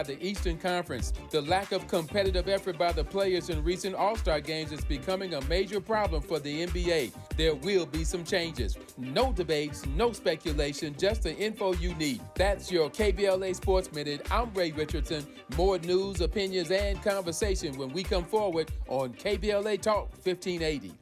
The Eastern Conference. The lack of competitive effort by the players in recent All-Star games is becoming a major problem for the NBA. There will be some changes. No debates, no speculation, just the info you need. That's your KBLA Sports Minute. I'm Ray Richardson. More news, opinions, and conversation when we come forward on KBLA Talk 1580.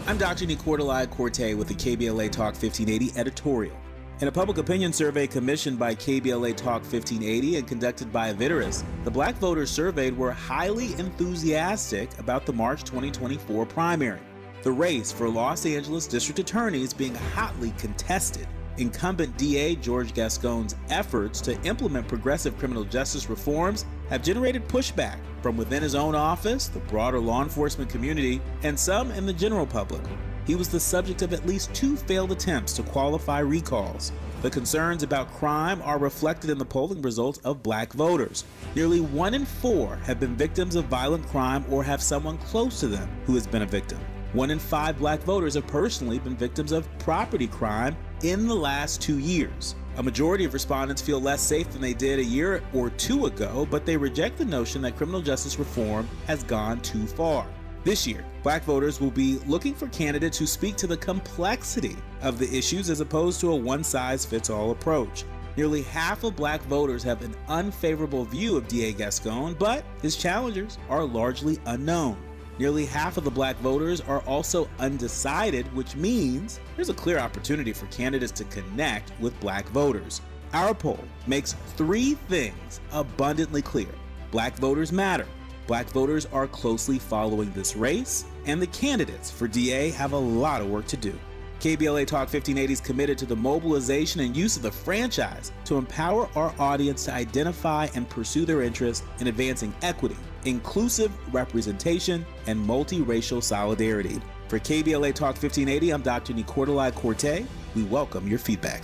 I'm Dr. Nicolai Corte with the KBLA Talk 1580 editorial. In a public opinion survey commissioned by KBLA Talk 1580 and conducted by Aviteris, the black voters surveyed were highly enthusiastic about the March 2024 primary. The race for Los Angeles District Attorney is being hotly contested. Incumbent DA George Gascon's efforts to implement progressive criminal justice reforms have generated pushback from within his own office, the broader law enforcement community, and some in the general public. He was the subject of at least 2 failed attempts to qualify recalls. The concerns about crime are reflected in the polling results of black voters. Nearly 1 in 4 have been victims of violent crime or have someone close to them who has been a victim. 1 in 5 black voters have personally been victims of property crime in the last 2 years. A majority of respondents feel less safe than they did a year or 2 ago, but they reject the notion that criminal justice reform has gone too far. This year, black voters will be looking for candidates who speak to the complexity of the issues as opposed to a one-size-fits-all approach. Nearly half of black voters have an unfavorable view of DA Gascon, but his challengers are largely unknown. Nearly half of the black voters are also undecided, which means there's a clear opportunity for candidates to connect with black voters. Our poll makes 3 things abundantly clear. Black voters matter. Black voters are closely following this race, and the candidates for DA have a lot of work to do. KBLA Talk 1580 is committed to the mobilization and use of the franchise to empower our audience to identify and pursue their interests in advancing equity, inclusive representation, and multiracial solidarity. For KBLA Talk 1580, I'm Dr. Nicolai Corte. We welcome your feedback.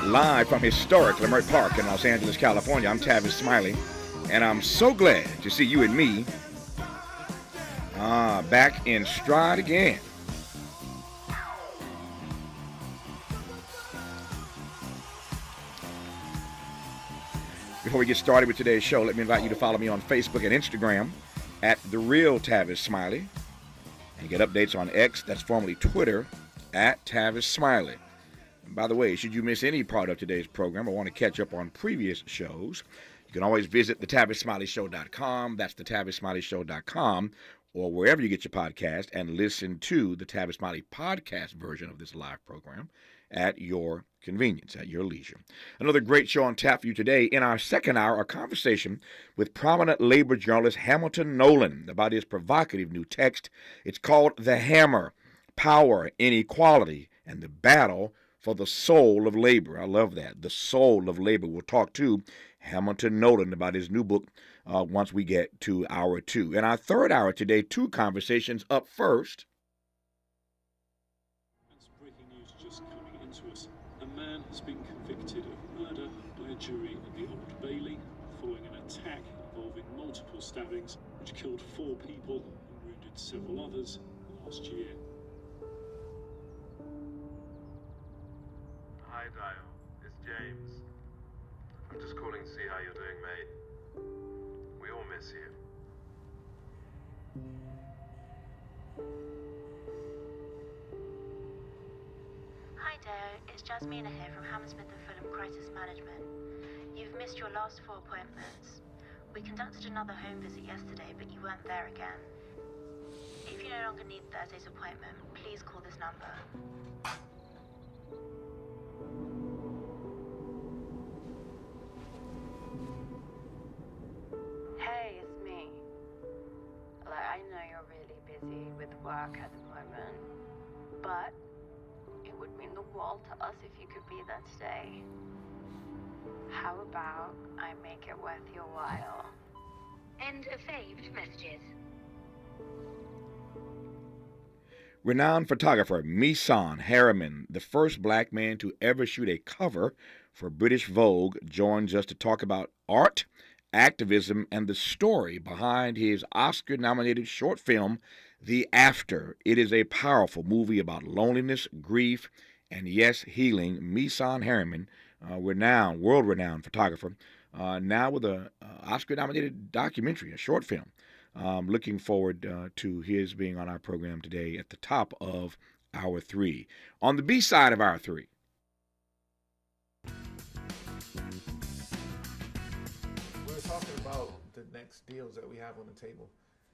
Live from historic Leimert Park in Los Angeles, California, I'm Tavis Smiley, and I'm so glad to see you and me back in stride again. Before we get started with today's show, let me invite you to follow me on Facebook and Instagram at The Real Tavis Smiley, and get updates on X, that's formerly Twitter, at Tavis Smiley. By the way, should you miss any part of today's program or want to catch up on previous shows, you can always visit thetavissmileyshow.com. That's thetavissmileyshow.com, or wherever you get your podcast, and listen to the Tavis Smiley podcast version of this live program at your convenience, at your leisure. Another great show on tap for you today. In our second hour, a conversation with prominent labor journalist Hamilton Nolan about his provocative new text. It's called The Hammer: Power, Inequality, and the Battle for the Soul of Labor. I love that. The Soul of Labor. We'll talk to Hamilton Nolan about his new book once we get to hour 2. In our third hour today, 2 conversations. Up first. That's breaking news just coming into us. A man has been convicted of murder by a jury at the Old Bailey following an attack involving multiple stabbings which killed 4 people and wounded several others last year. Hi, Dio. It's James. I'm just calling to see how you're doing, mate. We all miss you. Hi, Dio. It's Jasmina here from Hammersmith & Fulham Crisis Management. missed your last 4 appointments. We conducted another home visit yesterday, but you weren't there again. If you no longer need Thursday's appointment, please call this number. Hey, it's me. I know you're really busy with work at the moment, but it would mean the world to us if you could be there today. How about I make it worth your while? End of saved messages. Renowned photographer Misan Harriman, the first black man to ever shoot a cover for British Vogue, joins us to talk about art, activism, and the story behind his Oscar-nominated short film, The After. It is a powerful movie about loneliness, grief, and yes, healing. Misan Harriman, world-renowned photographer, now with an Oscar-nominated documentary, a short film. Looking forward to his being on our program today at the top of Hour 3. On the B side of Hour 3. We're talking about the next deals that we have on the table.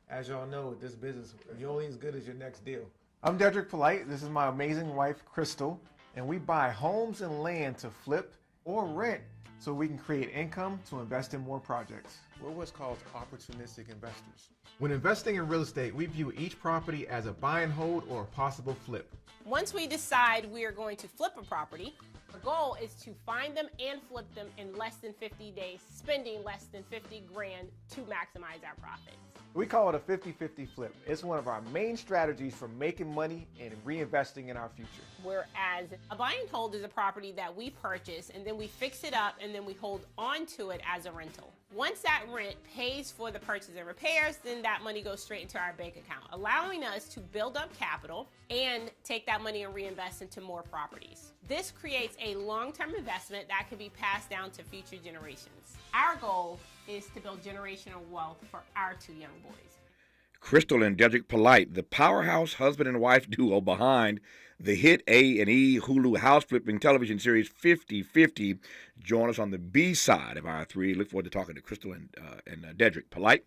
As y'all know, with this business, you're only as good as your next deal. I'm Dedrick Polite. This is my amazing wife, Crystal, and we buy homes and land to flip or rent so we can create income to invest in more projects. We're what's called opportunistic investors. When investing in real estate, we view each property as a buy and hold or a possible flip. Once we decide we are going to flip a property, our goal is to find them and flip them in less than 50 days, spending less than 50 grand to maximize our profits. We call it a 50-50 flip. It's one of our main strategies for making money and reinvesting in our future. Whereas a buy and hold is a property that we purchase and then we fix it up and then we hold on to it as a rental. Once that rent pays for the purchase and repairs, then that money goes straight into our bank account, allowing us to build up capital and take that money and reinvest into more properties. This creates a long-term investment that can be passed down to future generations. Our goal is to build generational wealth for our 2 young boys. Crystal and Dedrick Polite, the powerhouse husband and wife duo behind the hit A&E Hulu house flipping television series 50-50, join us on the B side of Hour 3. Look forward to talking to Crystal and Dedrick Polite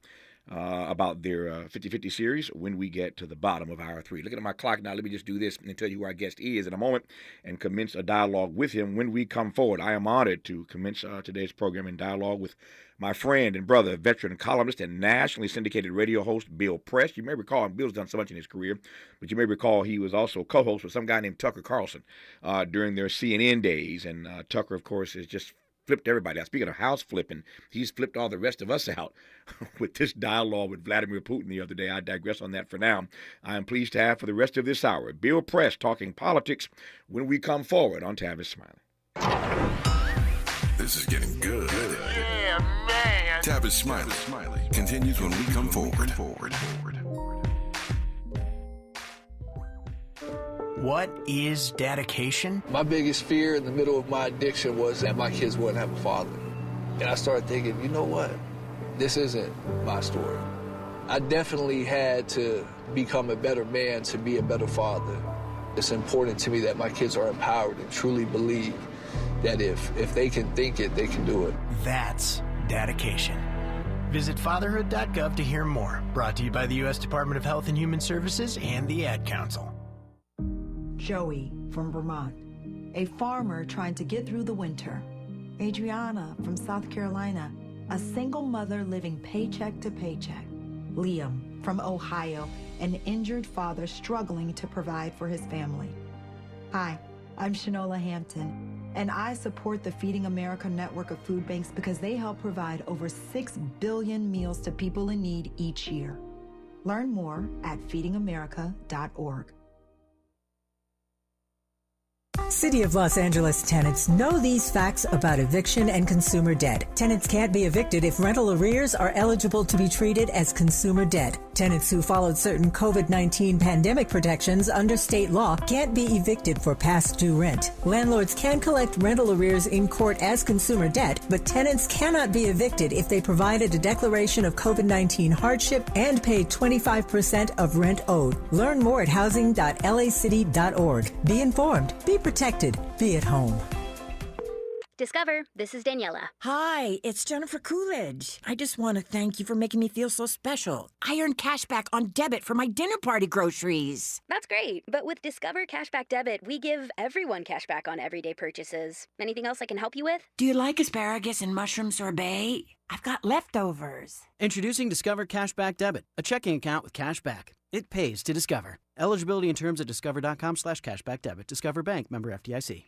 about their 50-50 series when we get to the bottom of Hour 3. Looking at my clock now, let me just do this and tell you who our guest is in a moment and commence a dialogue with him when we come forward. I am honored to commence today's program in dialogue with my friend and brother, veteran columnist and nationally syndicated radio host Bill Press. You may recall, and Bill's done so much in his career, but you may recall he was also co-host with some guy named Tucker Carlson during their CNN days. And Tucker, of course, has just flipped everybody out. Speaking of house flipping, he's flipped all the rest of us out with this dialogue with Vladimir Putin the other day. I digress on that for now. I am pleased to have for the rest of this hour Bill Press talking politics when we come forward on Tavis Smiley. This is getting good. Yeah, man. Tavis Smiley continues when we come forward. What is dedication? My biggest fear in the middle of my addiction was that my kids wouldn't have a father. And I started thinking, you know what? This isn't my story. I definitely had to become a better man to be a better father. It's important to me that my kids are empowered and truly believe that if they can think it, they can do it. That's dedication. Visit fatherhood.gov to hear more. Brought to you by the U.S. Department of Health and Human Services and the Ad Council. Joey from Vermont, a farmer trying to get through the winter. Adriana from South Carolina, a single mother living paycheck to paycheck. Liam from Ohio, an injured father struggling to provide for his family. Hi, I'm Shanola Hampton, and I support the Feeding America network of food banks because they help provide over 6 billion meals to people in need each year. Learn more at feedingamerica.org. City of Los Angeles tenants know these facts about eviction and consumer debt. Tenants can't be evicted if rental arrears are eligible to be treated as consumer debt. Tenants who followed certain COVID-19 pandemic protections under state law can't be evicted for past due rent. Landlords can collect rental arrears in court as consumer debt, but tenants cannot be evicted if they provided a declaration of COVID-19 hardship and paid 25% of rent owed. Learn more at housing.lacity.org. Be informed. Be protected. Be at home. Discover, this is Daniela. Hi, it's Jennifer Coolidge. I just want to thank you for making me feel so special. I earned cash back on debit for my dinner party groceries. That's great, but with Discover Cashback Debit, we give everyone cash back on everyday purchases. Anything else I can help you with? Do you like asparagus and mushroom sorbet? I've got leftovers. Introducing Discover Cashback Debit, a checking account with cash back. It pays to Discover. Eligibility and terms at discover.com/cashback debit. Discover Bank, member FDIC.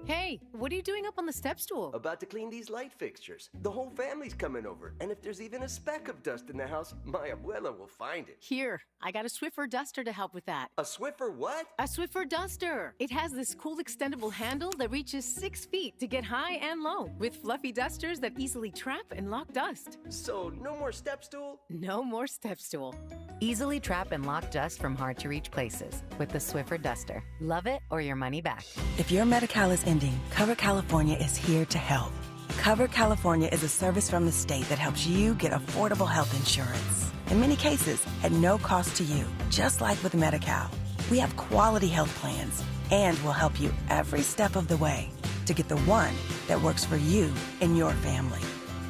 Hey, what are you doing up on the step stool? About to clean these light fixtures. The whole family's coming over, and if there's even a speck of dust in the house, my abuela will find it. Here, I got a Swiffer duster to help with that. A Swiffer what? A Swiffer duster. It has this cool extendable handle that reaches 6 feet to get high and low, with fluffy dusters that easily trap and lock dust. So, no more step stool? No more step stool. Easily trap and lock dust from hard-to-reach places with the Swiffer duster. Love it or your money back. If your Medi-Cal is ending, Cover California is here to help. Cover California is a service from the state that helps you get affordable health insurance. In many cases, at no cost to you, just like with Medi-Cal. We have quality health plans, and we'll help you every step of the way to get the one that works for you and your family.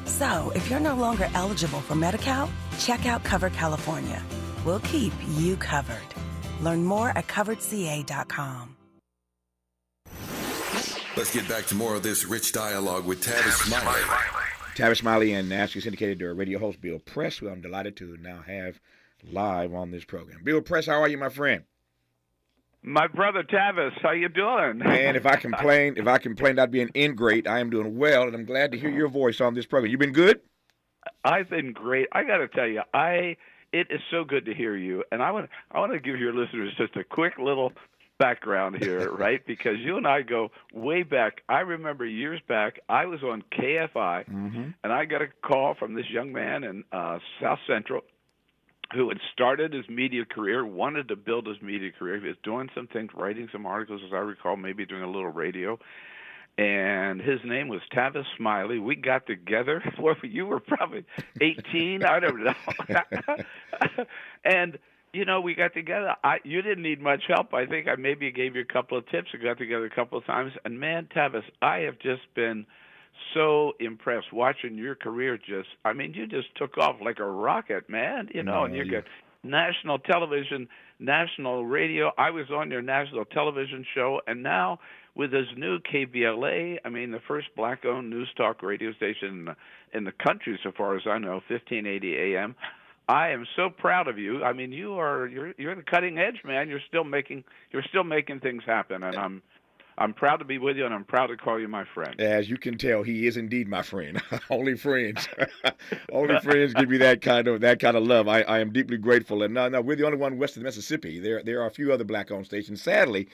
So, if you're no longer eligible for Medi-Cal, check out Cover California. We'll keep you covered. Learn more at coveredca.com. Let's get back to more of this rich dialogue with Tavis Smiley. Tavis Smiley and nationally syndicated radio host Bill Press, who I'm delighted to now have live on this program. Bill Press, how are you, my friend? My brother Tavis, how you doing? Man, if I complained, I'd be an ingrate. I am doing well, and I'm glad to hear your voice on this program. You been good? I've been great. I got to tell you, it is so good to hear you, and I want to give your listeners just a quick little background here, right? Because you and I go way back. I remember years back, I was on KFI, and I got a call from this young man in South Central who had started his media career, wanted to build his media career. He was doing some things, writing some articles, as I recall, maybe doing a little radio. And his name was Tavis Smiley. We got together. Well, you were probably 18. I don't know. And you know, we got together. You didn't need much help. I think I maybe gave you a couple of tips. We got together a couple of times. And, man, Tavis, I have just been so impressed watching your career you just took off like a rocket, man. You know, and you got national television, national radio. I was on your national television show. And now with this new KBLA, the first black-owned news talk radio station in the country, so far as I know, 1580 AM, I am so proud of you. You're the cutting edge, man. You're still making things happen, and I'm proud to be with you, and I'm proud to call you my friend. As you can tell, he is indeed my friend. Only friends, only friends give me that kind of love. I am deeply grateful. And no, we're the only one west of the Mississippi. There are a few other black-owned stations. Sadly,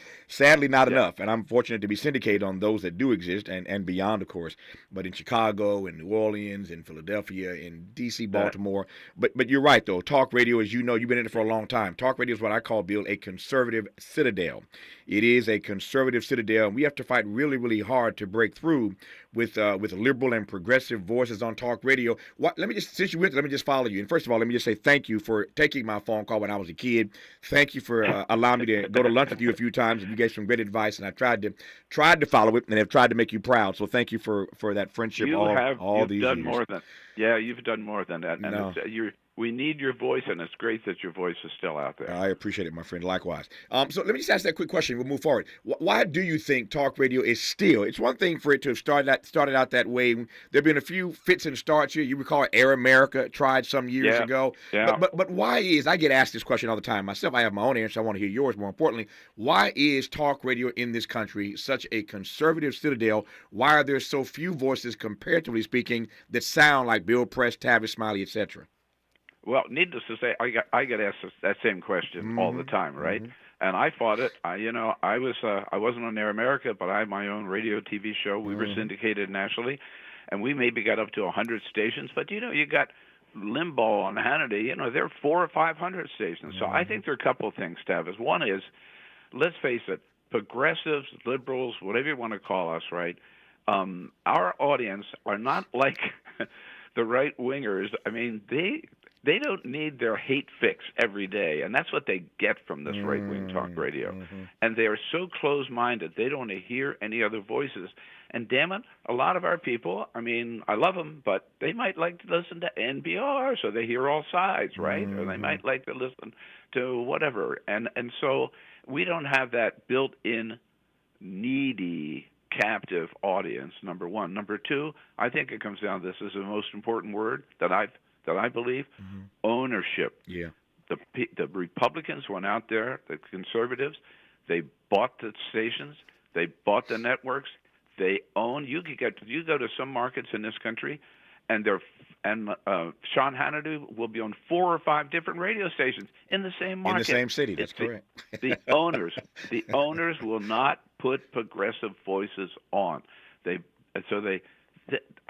not enough. And I'm fortunate to be syndicated on those that do exist and beyond, of course. But in Chicago, in New Orleans, in Philadelphia, in D.C., Baltimore. But you're right, though. Talk radio, as you know, you've been in it for a long time. Talk radio is what I call, Bill, a conservative citadel. It is a conservative citadel, and we have to fight really, really hard to break through with liberal and progressive voices on talk radio. Since you went, let me just follow you. And first of all, let me just say thank you for taking my phone call when I was a kid. Thank you for allowing me to go to lunch with you a few times, and you gave some great advice, and I tried to follow it and have tried to make you proud. So thank you for that friendship all these years. You've done more than that. And we need your voice, and it's great that your voice is still out there. I appreciate it, my friend. Likewise. So let me just ask that quick question. We'll move forward. Why do you think talk radio is still? It's one thing for it to have started out that way. There have been a few fits and starts here. You recall Air America tried some years ago. Yeah. But why is, I get asked this question all the time myself. I have my own answer. I want to hear yours more importantly. Why is talk radio in this country such a conservative citadel? Why are there so few voices, comparatively speaking, that sound like Bill Press, Tavis Smiley, etc.? Well, needless to say, I get asked that same question all the time, right? And I fought it. I wasn't on Air America, but I had my own radio TV show. We were syndicated nationally, and we maybe got up to 100 stations. But you got Limbaugh on Hannity. There are 400 or 500 stations. So I think there are a couple of things, Tavis. One is, let's face it, progressives, liberals, whatever you want to call us, right? Our audience are not like the right wingers. They don't need their hate fix every day, and that's what they get from this right-wing talk radio. And they are so close-minded, they don't want to hear any other voices. And damn it, a lot of our people, I mean, I love them, but they might like to listen to NPR, so they hear all sides, right? Or they might like to listen to whatever. And so we don't have that built-in needy captive audience, number one. Number two, I think it comes down to this is the most important word that I believe, ownership. Yeah. The Republicans went out there, the conservatives, they bought the stations, they bought the networks, they own. You go to some markets in this country, and Sean Hannity will be on 4 or 5 different radio stations in the same market. In the same city, that's correct. The owners will not put progressive voices on. I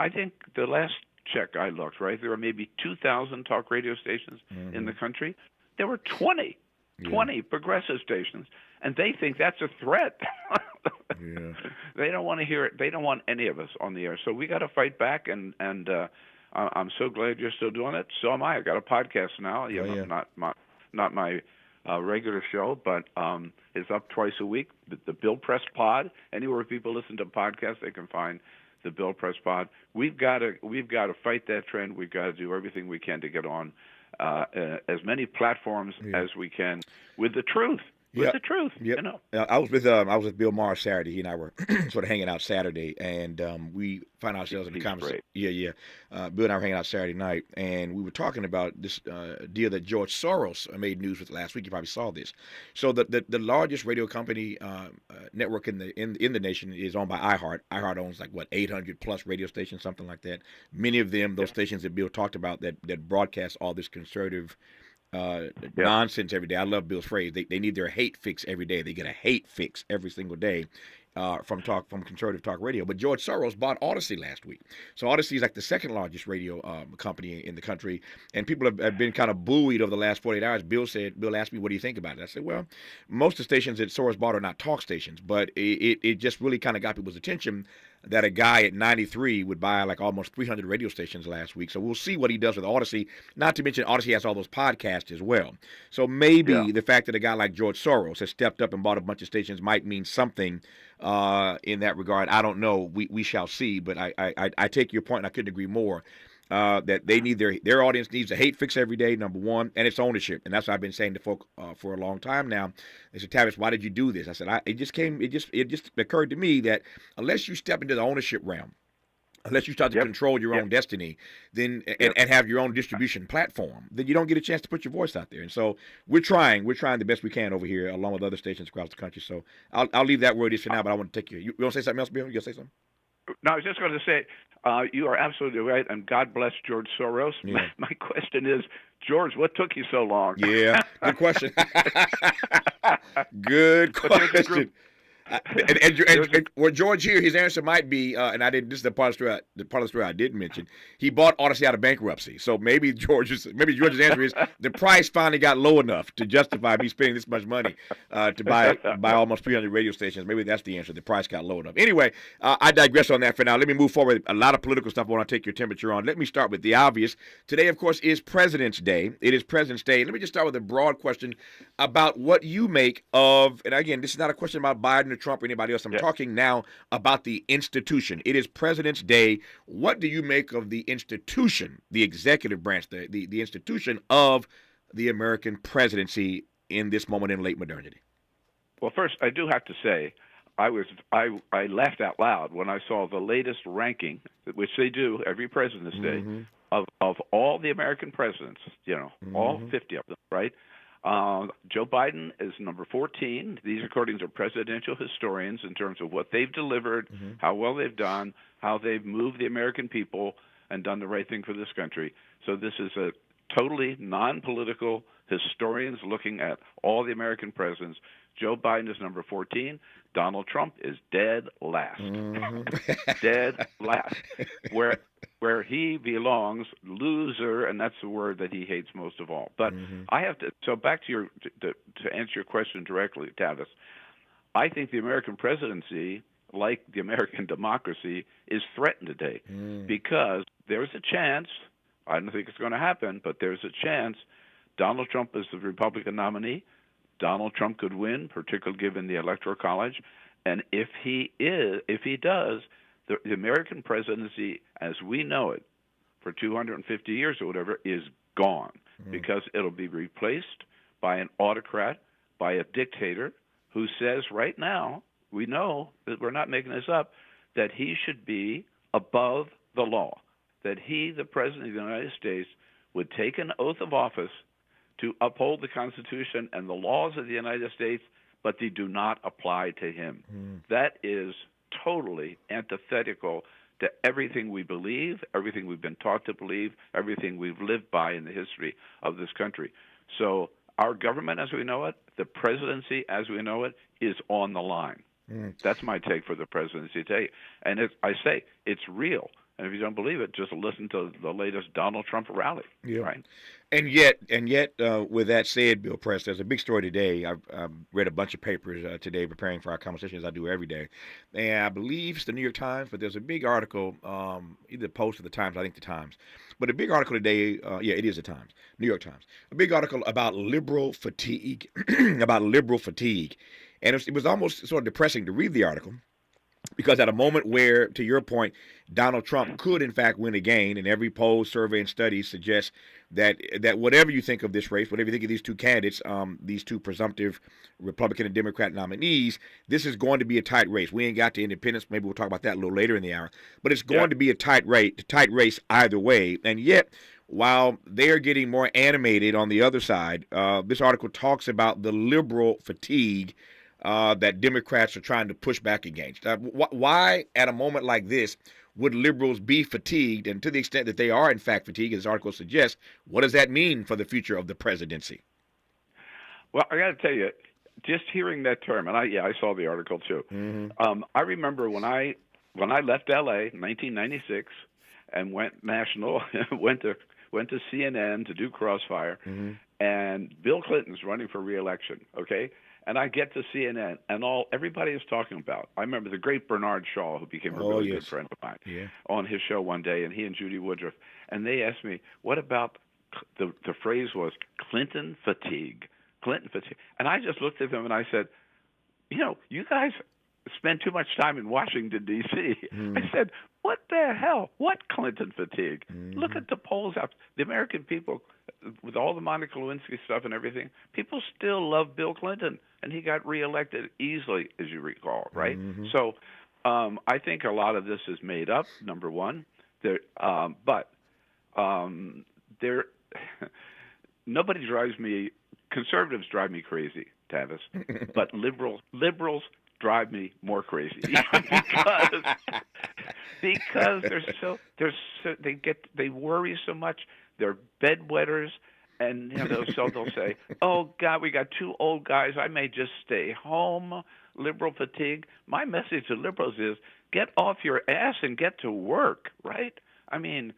think the last check I looked, right, there were maybe 2,000 talk radio stations in the country. There were 20 progressive stations, and they think that's a threat. They don't want to hear it. They don't want any of us on the air. So we got to fight back, and I'm so glad you're still doing it. So am I. I got a podcast now. Not my regular show, but it's up twice a week. The Bill Press Pod. Anywhere people listen to podcasts, they can find the Bill Press Pod. We've got to fight that trend. We've got to do everything we can to get on as many platforms as we can with the truth. The truth, you know. I was with Bill Maher Saturday. He and I were sort of hanging out Saturday, and we found ourselves in the conversation. Bill and I were hanging out Saturday night, and we were talking about this deal that George Soros made news with last week. You probably saw this. So the largest radio company network in the nation is owned by iHeart. iHeart owns 800 plus radio stations, something like that. Many of them, those stations that Bill talked about, that broadcast all this conservative nonsense every day. I love Bill's phrase. They need their hate fix every day. They get a hate fix every single day from conservative talk radio. But George Soros bought Odyssey last week. So Odyssey is like the second largest radio company in the country, and people have been kind of buoyed over the last 48 hours. Bill asked me, what do you think about it? I said, well, most of the stations that Soros bought are not talk stations, but it just really kind of got people's attention that a guy at 93 would buy almost 300 radio stations last week. So we'll see what he does with Odyssey. Not to mention Odyssey has all those podcasts as well. So maybe the fact that a guy like George Soros has stepped up and bought a bunch of stations might mean something in that regard. I don't know. We shall see. But I take your point, and I couldn't agree more. That they need their audience needs a hate fix every day, number one, and it's ownership. And that's what I've been saying to folk for a long time now. They said, Tavis, why did you do this? I said, it just occurred to me that unless you step into the ownership realm, unless you start to control your own destiny, then and have your own distribution platform, then you don't get a chance to put your voice out there. And so we're trying the best we can over here, along with other stations across the country. So I'll leave that where it is for now, but I want to take you want to say something else, Bill? You going to say something? No, I was just going to say, you are absolutely right, and God bless George Soros. Yeah. My question is, George, what took you so long? Yeah, good question. Good question. And George here, his answer might be, and I didn't. This is the part of the story I didn't mention. He bought Odyssey out of bankruptcy, so maybe George's answer is the price finally got low enough to justify me spending this much money to buy almost 300 radio stations. Maybe that's the answer. The price got low enough. Anyway, I digress on that for now. Let me move forward. A lot of political stuff I want to take your temperature on. Let me start with the obvious. Today, of course, is President's Day. It is President's Day. Let me just start with a broad question about what you make of. And again, this is not a question about Biden or Trump or anybody else. I'm talking now about the institution. It is President's Day. What do you make of the institution, the executive branch, the institution of the American presidency in this moment in late modernity? Well, first, I do have to say, I laughed out loud when I saw the latest ranking, which they do every President's Day, of all the American presidents, all 50 of them, right? Joe Biden is number 14. These according to presidential historians in terms of what they've delivered, how well they've done, how they've moved the American people and done the right thing for this country. So this is a totally non-political historians looking at all the American presidents. Joe Biden is number 14. Donald Trump is dead last. Dead last. Where he belongs, loser, and that's the word that he hates most of all. But I have to. So back to to answer your question directly, Tavis. I think the American presidency, like the American democracy, is threatened today because there's a chance. I don't think it's going to happen, but there's a chance. Donald Trump is the Republican nominee. Donald Trump could win, particularly given the Electoral College, and if he does, The American presidency, as we know it, for 250 years or whatever, is gone because it'll be replaced by an autocrat, by a dictator who says right now, we know that we're not making this up, that he should be above the law, that he, the President of the United States, would take an oath of office to uphold the Constitution and the laws of the United States, but they do not apply to him. That is totally antithetical to everything we believe, everything we've been taught to believe, everything we've lived by in the history of this country. So our government as we know it, the presidency as we know it, is on the line. That's my take for the presidency today. And I say it's real. And if you don't believe it, just listen to the latest Donald Trump rally. Yeah. Right? And yet, with that said, Bill Press, there's a big story today. I've read a bunch of papers today preparing for our conversation, as I do every day. And I believe it's the New York Times, but there's a big article, either the Post or the Times, I think the Times. But a big article today, it is the Times, New York Times. A big article about liberal fatigue, And it was almost sort of depressing to read the article. Because at a moment where, to your point, Donald Trump could, in fact, win again, and every poll, survey, and study suggests that whatever you think of this race, whatever you think of these two candidates, these two presumptive Republican and Democrat nominees, this is going to be a tight race. We ain't got to independents. Maybe we'll talk about that a little later in the hour. But it's going to be a tight race either way. And yet, while they're getting more animated on the other side, this article talks about the liberal fatigue that Democrats are trying to push back against. Why, at a moment like this, would liberals be fatigued? And to the extent that they are, in fact, fatigued, as the article suggests, what does that mean for the future of the presidency? Well, I got to tell you, just hearing that term, and I saw the article too. I remember when I left L.A. in 1996 and went national, went to CNN to do Crossfire, and Bill Clinton's running for re-election. Okay. And I get to CNN, and everybody is talking about. I remember the great Bernard Shaw, who became a really good friend of mine, on his show one day, and he and Judy Woodruff, and they asked me, "What about the phrase was Clinton fatigue, Clinton fatigue?" And I just looked at them and I said, you guys spend too much time in Washington D.C. I said, "What the hell? What Clinton fatigue? Look at the polls out. The American people, with all the Monica Lewinsky stuff and everything, people still love Bill Clinton, and he got reelected easily, as you recall, right?" So I think a lot of this is made up, number one. Nobody drives me, conservatives drive me crazy, Tavis, but liberals drive me more crazy because they worry so much. They're bedwetters, and so they'll say, "Oh God, we got two old guys. I may just stay home." Liberal fatigue. My message to liberals is: get off your ass and get to work. Right? I mean,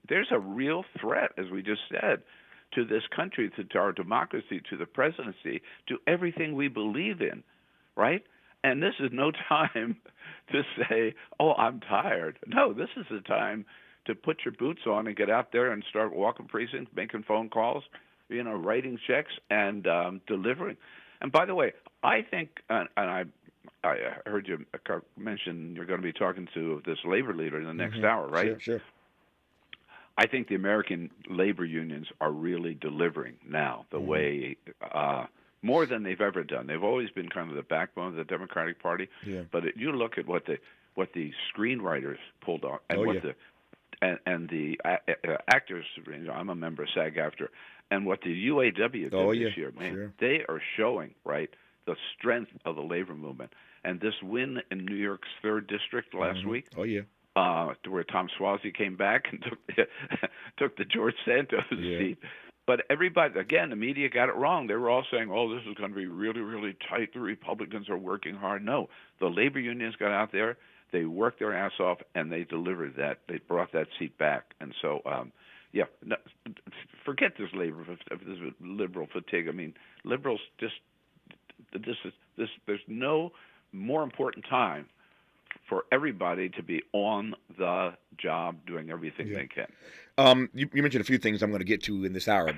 there's a real threat, as we just said, to this country, to our democracy, to the presidency, to everything we believe in. Right? And this is no time to say, "Oh, I'm tired." No, this is the time to put your boots on and get out there and start walking precincts, making phone calls, writing checks and delivering. And by the way, I think, and I heard you mention you're going to be talking to this labor leader in the next hour, right? Sure. I think the American labor unions are really delivering now the way more than they've ever done. They've always been kind of the backbone of the Democratic Party. Yeah. But you look at what the screenwriters pulled on, and the actors. I'm a member of SAG-AFTRA, and what the UAW did this year, man, they are showing the strength of the labor movement. And this win in New York's 3rd District last week. Where Tom Suozzi came back and took the George Santos seat. But everybody, again, the media got it wrong. They were all saying, "Oh, this is going to be really, really tight. The Republicans are working hard." No, the labor unions got out there. They worked their ass off, and they delivered that. They brought that seat back. And so, forget this liberal fatigue. I mean, liberals there's no more important time for everybody to be on the job doing everything they can. You mentioned a few things I'm going to get to in this hour,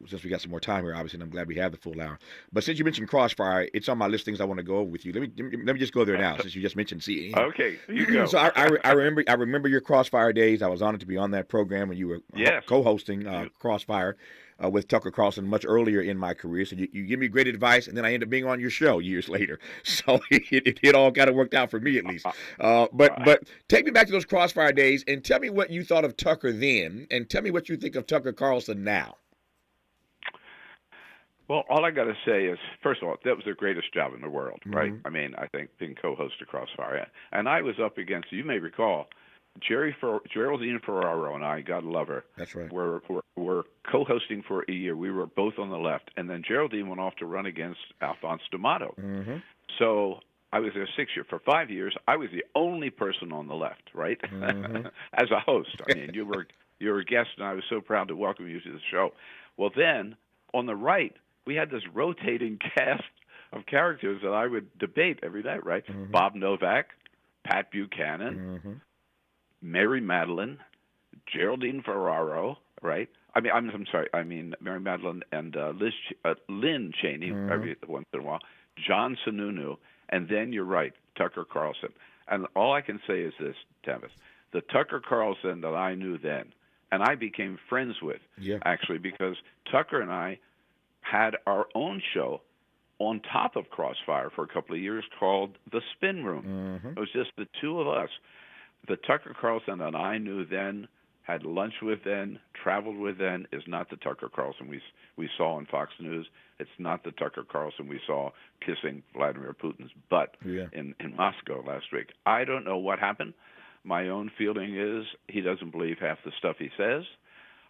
since we got some more time here, obviously, and I'm glad we have the full hour. But since you mentioned Crossfire, it's on my list of things I want to go over with you. Let me just go there now, since you just mentioned CNN. Okay, you go. So I remember your Crossfire days. I was honored to be on that program when you were co-hosting Crossfire with Tucker Carlson much earlier in my career. So you give me great advice, and then I end up being on your show years later. So it all kind of worked out for me, at least. But take me back to those Crossfire days and tell me what you thought of Tucker then, and tell me what you think of Tucker Carlson now. Well, all I got to say is, first of all, that was the greatest job in the world, right? I mean, I think being co-host of Crossfire. And I was up against, you may recall, Geraldine Ferraro and I, God love her. That's right. Were co-hosting for a year. We were both on the left, and then Geraldine went off to run against Alphonse D'Amato. So I was there 6 years. For 5 years, I was the only person on the left, right? As a host. I mean, you were a guest, and I was so proud to welcome you to the show. Well, then on the right, we had this rotating cast of characters that I would debate every night, right? Bob Novak, Pat Buchanan. Mary Madeline, Geraldine Ferraro, right? I'm sorry. I mean Mary Madeline and Lynn Cheney every once in a while, John Sununu, and then you're right, Tucker Carlson. And all I can say is this, Tavis: the Tucker Carlson that I knew then, and I became friends with, actually, because Tucker and I had our own show on top of Crossfire for a couple of years called The Spin Room. It was just the two of us. The Tucker Carlson that I knew then, had lunch with then, traveled with then, is not the Tucker Carlson we saw on Fox News. It's not the Tucker Carlson we saw kissing Vladimir Putin's butt in Moscow last week. I don't know what happened. My own feeling is he doesn't believe half the stuff he says,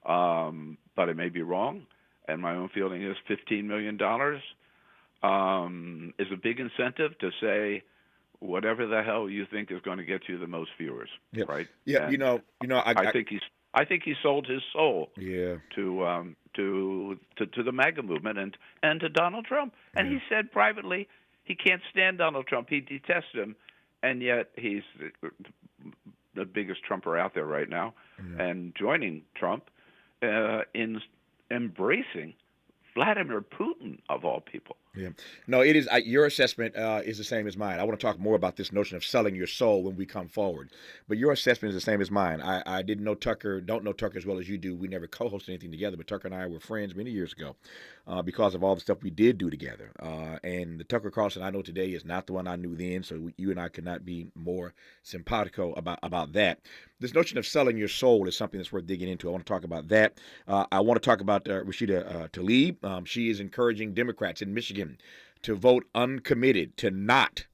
but I may be wrong. And my own feeling is $15 million is a big incentive to say whatever the hell you think is going to get you the most viewers, right? Yeah, and I think he sold his soul to the MAGA movement and to Donald Trump. And he said privately he can't stand Donald Trump. He detests him, and yet he's the biggest Trumper out there right now, and joining Trump in embracing Vladimir Putin, of all people. No, it is. Your assessment is the same as mine. I want to talk more about this notion of selling your soul when we come forward. But your assessment is the same as mine. I don't know Tucker as well as you do. We never co-hosted anything together, but Tucker and I were friends many years ago because of all the stuff we did do together. And the Tucker Carlson I know today is not the one I knew then, so you and I could not be more simpatico about that. This notion of selling your soul is something that's worth digging into. I want to talk about that. I want to talk about Rashida Tlaib. She is encouraging Democrats in Michigan to vote uncommitted, to not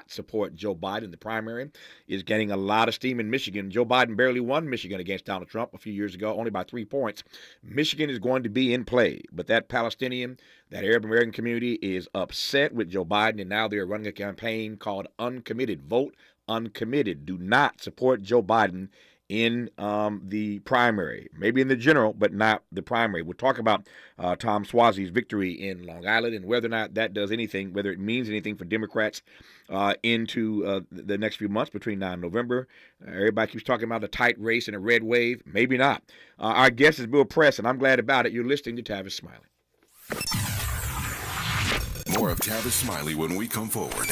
support Joe Biden in the primary. Is getting a lot of steam in Michigan. Joe Biden barely won Michigan against Donald Trump a few years ago, only by 3 points. Michigan is going to be in play, but that Palestinian, that Arab American community is upset with Joe Biden, and now they're running a campaign called Uncommitted. Vote uncommitted. Do not support Joe Biden in the primary, maybe in the general, but not the primary. We'll talk about Tom Suozzi's victory in Long Island and whether or not that does anything, whether it means anything for Democrats into the next few months between now and November. Everybody keeps talking about a tight race and a red wave. Maybe not. Our guest is Bill Press, and I'm glad about it. You're listening to Tavis Smiley. More of Tavis Smiley when we come forward.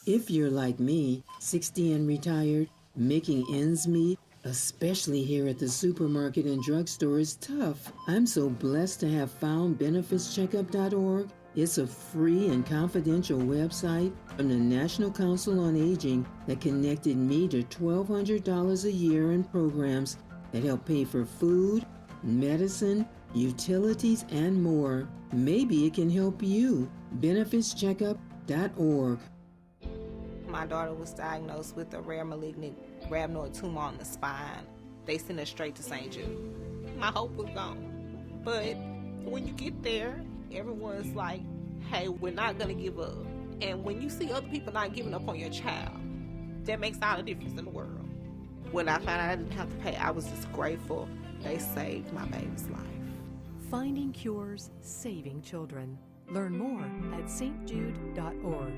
If you're like me, 60 and retired, making ends meet, especially here at the supermarket and drugstore, is tough. I'm so blessed to have found benefitscheckup.org. It's a free and confidential website from the National Council on Aging that connected me to $1,200 a year in programs that help pay for food, medicine, utilities, and more. Maybe it can help you. benefitscheckup.org. My daughter was diagnosed with a rare malignant rhabdoid tumor on the spine. They sent her straight to St. Jude. My hope was gone. But when you get there, everyone's like, hey, we're not going to give up. And when you see other people not giving up on your child, that makes all the difference in the world. When I found out I didn't have to pay, I was just grateful. They saved my baby's life. Finding cures, saving children. Learn more at stjude.org.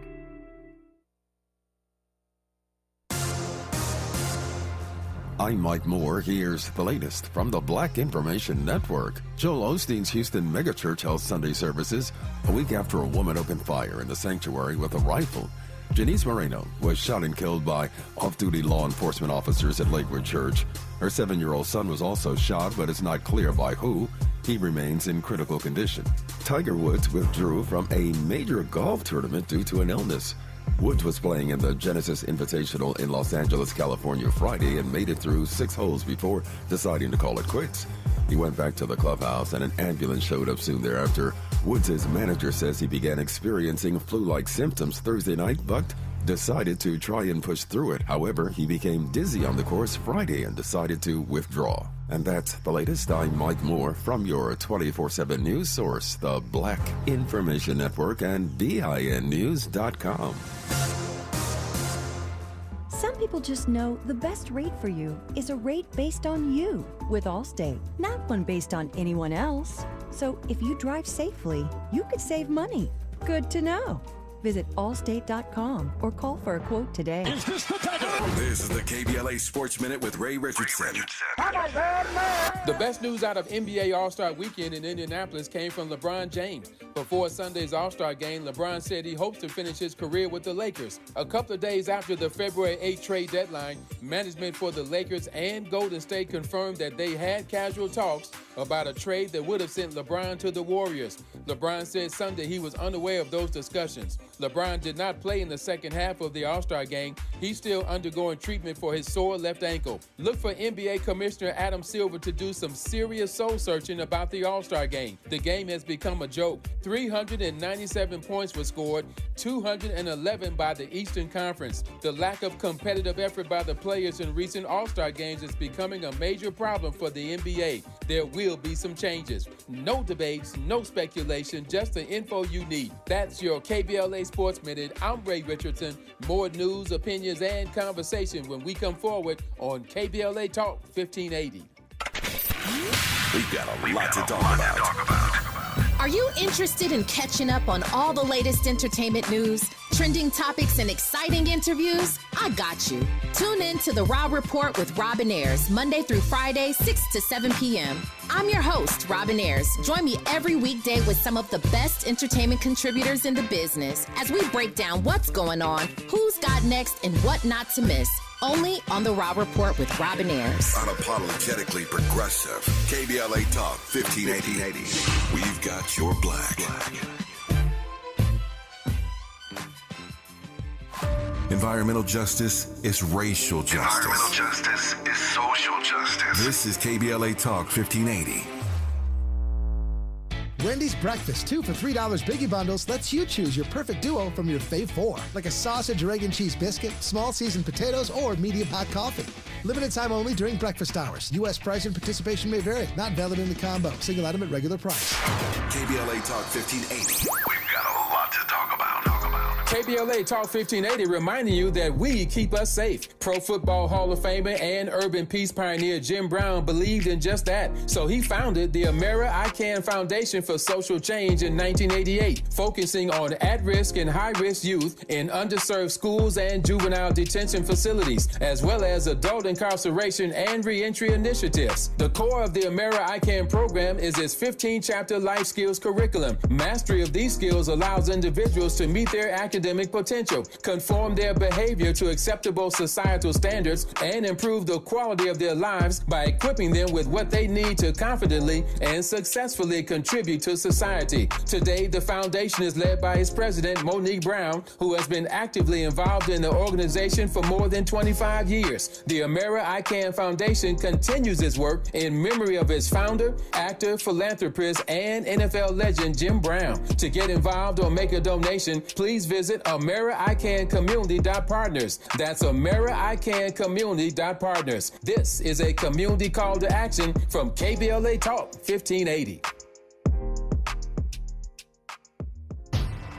I'm Mike Moore. Here's the latest from the Black Information Network. Joel Osteen's Houston megachurch held Sunday services a week after a woman opened fire in the sanctuary with a rifle. Janice Moreno was shot and killed by off-duty law enforcement officers at Lakewood Church. Her 7-year-old son was also shot, but it's not clear by who. He remains in critical condition. Tiger Woods withdrew from a major golf tournament due to an illness. Woods was playing in the Genesis Invitational in Los Angeles, California Friday and made it through 6 holes before deciding to call it quits. He went back to the clubhouse and an ambulance showed up soon thereafter. Woods' manager says he began experiencing flu-like symptoms Thursday night, but decided to try and push through it. However, he became dizzy on the course Friday and decided to withdraw. And that's the latest. I'm Mike Moore from your 24/7 news source, the Black Information Network and BINnews.com. Some people just know the best rate for you is a rate based on you with Allstate, not one based on anyone else. So if you drive safely, you could save money. Good to know. Visit allstate.com or call for a quote today. This is the KBLA Sports Minute with Ray Richardson. The best news out of NBA All-Star Weekend in Indianapolis came from LeBron James. Before Sunday's All-Star game, LeBron said he hopes to finish his career with the Lakers. A couple of days after the February 8 trade deadline, management for the Lakers and Golden State confirmed that they had casual talks about a trade that would have sent LeBron to the Warriors. LeBron said Sunday he was unaware of those discussions. LeBron did not play in the second half of the All-Star game. He's still undergoing treatment for his sore left ankle. Look for NBA Commissioner Adam Silver to do some serious soul-searching about the All-Star game. The game has become a joke. 397 points were scored, 211 by the Eastern Conference. The lack of competitive effort by the players in recent All-Star games is becoming a major problem for the NBA. There will be some changes. No debates, no speculation, just the info you need. That's your KBLA Sports Minute. I'm Ray Richardson. More news, opinions, and conversation when we come forward on KBLA Talk 1580. We've got a lot to talk about. Are you interested in catching up on all the latest entertainment news, trending topics, and exciting interviews? I got you. Tune in to The Raw Report with Robin Ayers, Monday through Friday, 6 to 7 p.m. I'm your host, Robin Ayers. Join me every weekday with some of the best entertainment contributors in the business as we break down what's going on, who's got next, and what not to miss. Only on The Raw Report with Robin Ayers. Unapologetically progressive. KBLA Talk 1580. We've got your black. Environmental justice is racial justice. Environmental justice is social justice. This is KBLA Talk 1580. Wendy's Breakfast 2 for $3 Biggie Bundles lets you choose your perfect duo from your fave 4, like a sausage or egg and cheese biscuit, small seasoned potatoes, or medium hot coffee. Limited time only during breakfast hours. U.S. price and participation may vary. Not valid in the combo. Single item at regular price. KBLA Talk 1580. We've got a lot to talk about. KBLA Talk 1580 reminding you that we keep us safe. Pro Football Hall of Famer and urban peace pioneer Jim Brown believed in just that. So he founded the Amera I Can Foundation for Social Change in 1988, focusing on at-risk and high-risk youth in underserved schools and juvenile detention facilities, as well as adult incarceration and reentry initiatives. The core of the Amera I Can program is its 15-chapter life skills curriculum. Mastery of these skills allows individuals to meet their academic potential, conform their behavior to acceptable societal standards, and improve the quality of their lives by equipping them with what they need to confidently and successfully contribute to society. Today, the foundation is led by its president, Monique Brown, who has been actively involved in the organization for more than 25 years. The Amera I Can Foundation continues its work in memory of its founder, actor, philanthropist, and NFL legend Jim Brown. To get involved or make a donation, please visit AmeriICanCommunity.partners. That's AmeriICanCommunity.partners. This is a community call to action from KBLA Talk 1580.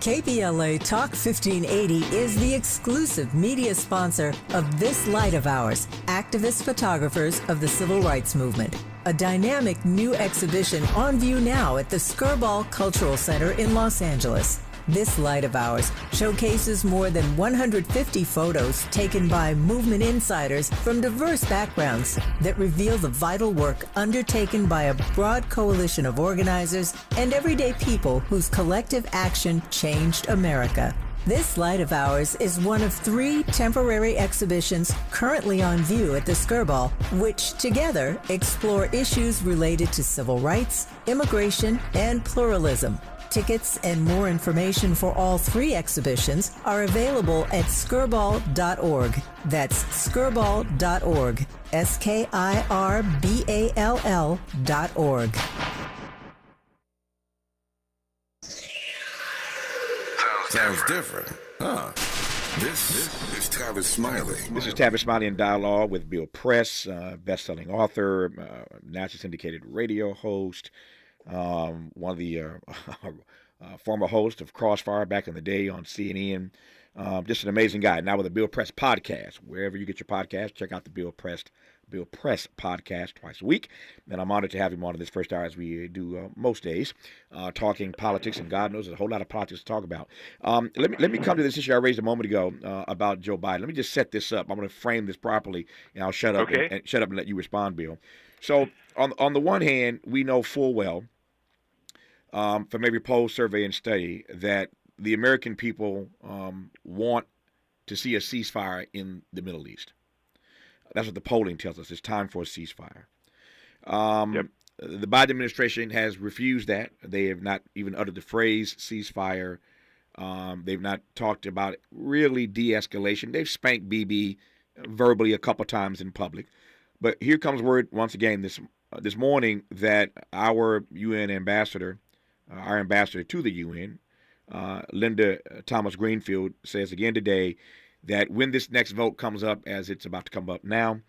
KBLA Talk 1580 is the exclusive media sponsor of this light of ours, activist photographers of the Civil Rights Movement. A dynamic new exhibition on view now at the Skirball Cultural Center in Los Angeles. This light of ours showcases more than 150 photos taken by movement insiders from diverse backgrounds that reveal the vital work undertaken by a broad coalition of organizers and everyday people whose collective action changed America. This light of ours is one of 3 temporary exhibitions currently on view at the Skirball, which together explore issues related to civil rights, immigration, and pluralism. Tickets and more information for all 3 exhibitions are available at skirball.org. That's skirball.org. SKIRBALL.org. Sounds different, huh? This is Tavis Smiley. This is Tavis Smiley in dialogue with Bill Press, best-selling author, nationally syndicated radio host, one of the former hosts of Crossfire back in the day on CNN. Just an amazing guy. Now with the Bill Press podcast. Wherever you get your podcast, check out the Bill Press podcast twice a week. And I'm honored to have him on in this first hour, as we do most days, talking politics, and God knows there's a whole lot of politics to talk about. Let me come to this issue I raised a moment ago about Joe Biden. Let me just set this up. I'm going to frame this properly, and I'll shut up and let you respond, Bill. So on the one hand, we know full well from every poll, survey, and study that the American people want to see a ceasefire in the Middle East. That's what the polling tells us. It's time for a ceasefire. The Biden administration has refused that. They have not even uttered the phrase ceasefire. They've not talked about really de-escalation. They've spanked Bibi verbally a couple times in public. But here comes word once again this morning that our UN ambassador, our ambassador to the UN, Linda Thomas Greenfield, says again today that when this next vote comes up, as it's about to come up now,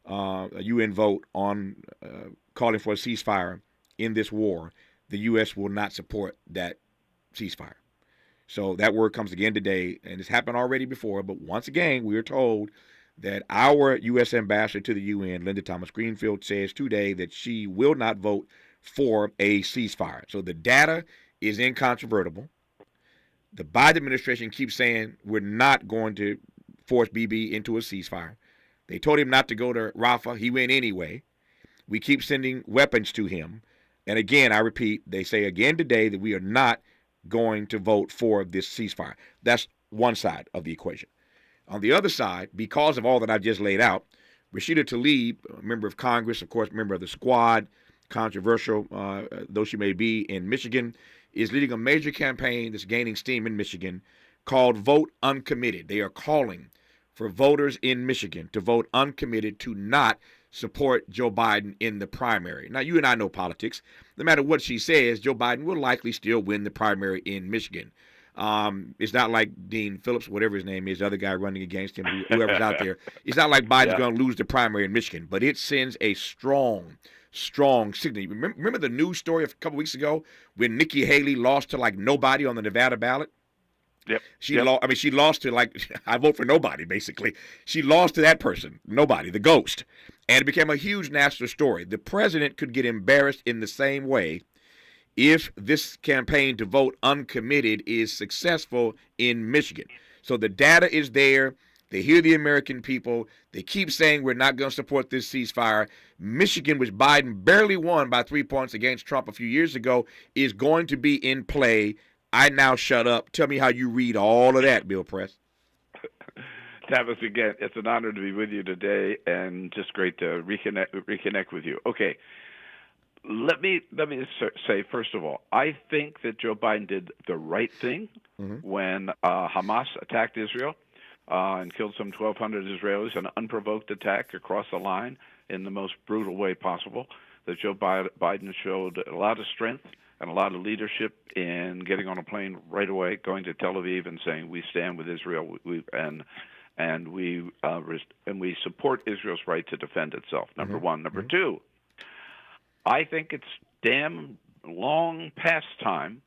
a UN vote on calling for a ceasefire in this war, the U.S. will not support that ceasefire. So that word comes again today, and it's happened already before, but once again, we are told that our U.S. ambassador to the UN, Linda Thomas Greenfield, says today that she will not vote for a ceasefire. So the data is incontrovertible. The Biden administration keeps saying we're not going to force Bibi into a ceasefire. They told him not to go to Rafah. He went anyway. We keep sending weapons to him. And again, I repeat, they say again today that we are not going to vote for this ceasefire. That's one side of the equation. On the other side, because of all that I've just laid out, Rashida Tlaib, a member of Congress, of course, member of the Squad, controversial though she may be in Michigan, is leading a major campaign that's gaining steam in Michigan called Vote Uncommitted. They are calling for voters in Michigan to vote uncommitted to not support Joe Biden in the primary. Now, you and I know politics. No matter what she says, Joe Biden will likely still win the primary in Michigan. It's not like Dean Phillips, whatever his name is, the other guy running against him, whoever's out there. It's not like Biden's going to lose the primary in Michigan, but it sends a strong signal. Remember the news story a couple weeks ago when Nikki Haley lost to like nobody on the Nevada ballot? Yep. She lost to like, I vote for nobody, basically. She lost to that person, nobody, the ghost. And it became a huge national story. The president could get embarrassed in the same way if this campaign to vote uncommitted is successful in Michigan. So the data is there. They hear the American people. They keep saying we're not going to support this ceasefire. Michigan, which Biden barely won by 3 points against Trump a few years ago, is going to be in play. I now shut up. Tell me how you read all of that, Bill Press. Tavis, again, it's an honor to be with you today, and just great to reconnect with you. Okay, let me say, first of all, I think that Joe Biden did the right thing when Hamas attacked Israel and killed some 1,200 Israelis, an unprovoked attack across the line in the most brutal way possible. That Joe Biden showed a lot of strength and a lot of leadership in getting on a plane right away, going to Tel Aviv and saying we stand with Israel, and we support Israel's right to defend itself. Number one. Number two, I think it's damn long past time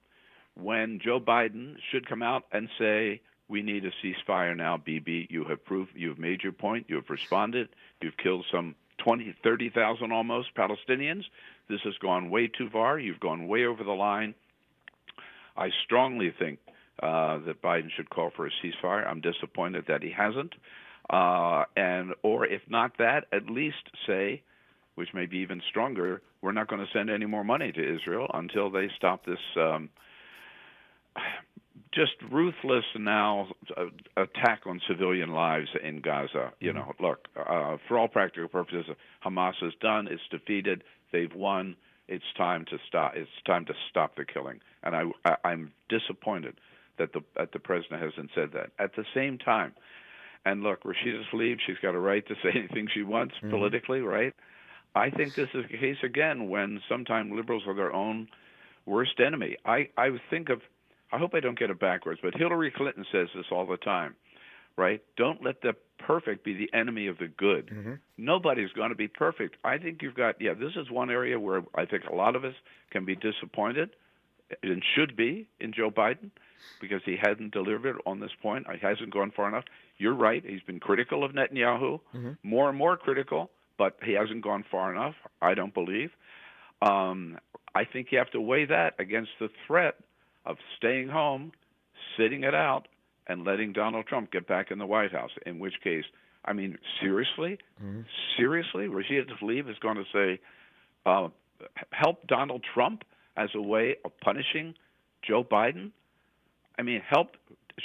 when Joe Biden should come out and say, we need a ceasefire now, Bibi. You have proved, you've made your point, you have responded, you've killed some 30,000 almost Palestinians. This has gone way too far. You've gone way over the line. I strongly think that Biden should call for a ceasefire. I'm disappointed that he hasn't. Or if not that, at least say, which may be even stronger, we're not going to send any more money to Israel until they stop this just ruthless now attack on civilian lives in Gaza. You know, look, for all practical purposes, Hamas is done. It's defeated. They've won. It's time to stop. It's time to stop the killing. And I'm disappointed that the president hasn't said that. At the same time, and look, Rashida Tlaib, she's got a right to say anything she wants politically, right? I think this is the case again when sometimes liberals are their own worst enemy. I hope I don't get it backwards, but Hillary Clinton says this all the time, right? Don't let the perfect be the enemy of the good. Nobody's going to be perfect. I think you've got, this is one area where I think a lot of us can be disappointed and should be in Joe Biden because he hasn't delivered on this point. He hasn't gone far enough. You're right. He's been critical of Netanyahu, more and more critical, but he hasn't gone far enough, I don't believe. I think you have to weigh that against the threat of staying home, sitting it out, and letting Donald Trump get back in the White House, in which case, I mean, seriously? Seriously? Rashida Tlaib is going to say, help Donald Trump as a way of punishing Joe Biden? I mean,